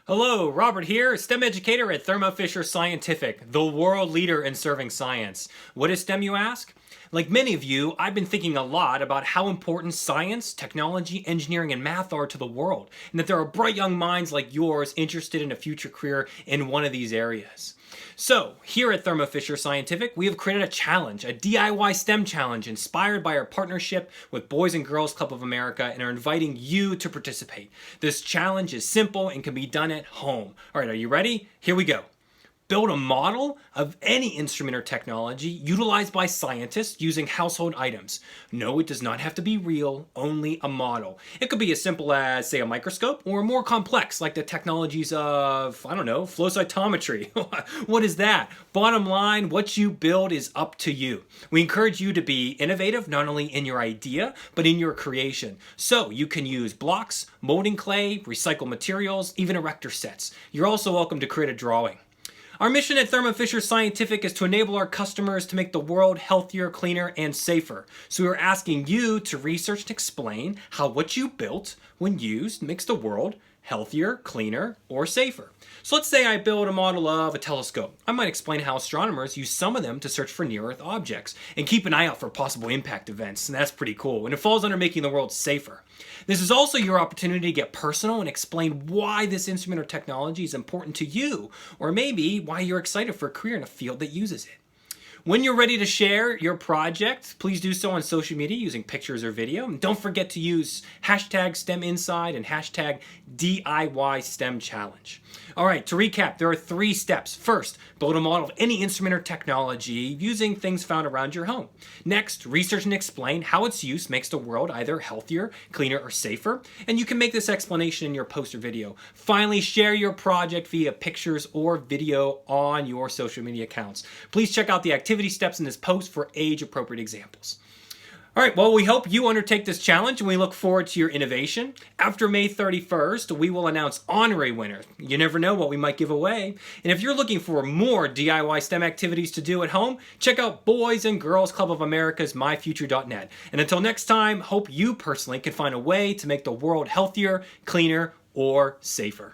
Hello, Robert here, STEM educator at Thermo Fisher Scientific, the world leader in serving science. What is STEM, you ask? Like many of you, I've been thinking a lot about how important science, technology, engineering, and math are to the world, and that there are bright young minds like yours interested in a future career in one of these areas. So, here at Thermo Fisher Scientific, we have created a challenge, a DIY STEM challenge inspired by our partnership with Boys and Girls Club of America, and are inviting you to participate. This challenge is simple and can be done at home. All right, are you ready? Here we go. Build a model of any instrument or technology utilized by scientists using household items. No, it does not have to be real, only a model. It could be as simple as, say, a microscope, or more complex, like the technologies of, I don't know, flow cytometry. What is that? Bottom line, what you build is up to you. We encourage you to be innovative, not only in your idea, but in your creation. So you can use blocks, molding clay, recycled materials, even erector sets. You're also welcome to create a drawing. Our mission at Thermo Fisher Scientific is to enable our customers to make the world healthier, cleaner, and safer. So we're asking you to research and explain how what you built, when used, makes the world healthier, cleaner, or safer. So let's say I build a model of a telescope. I might explain how astronomers use some of them to search for near-Earth objects and keep an eye out for possible impact events, and that's pretty cool. And it falls under making the world safer. This is also your opportunity to get personal and explain why this instrument or technology is important to you, or maybe why you're excited for a career in a field that uses it. When you're ready to share your project, please do so on social media using pictures or video. And don't forget to use hashtag STEMinside and hashtag DIYSTEMChallenge. All right, to recap, there are 3 steps. First, build a model of any instrument or technology using things found around your home. Next, research and explain how its use makes the world either healthier, cleaner, or safer. And you can make this explanation in your post or video. Finally, share your project via pictures or video on your social media accounts. Please check out the activity steps in this post for age-appropriate examples. All right, well, we hope you undertake this challenge and we look forward to your innovation. After May 31st, we will announce honorary winners. You never know what we might give away. And if you're looking for more DIY STEM activities to do at home, check out Boys and Girls Club of America's myfuture.net. And until next time, hope you personally can find a way to make the world healthier, cleaner, or safer.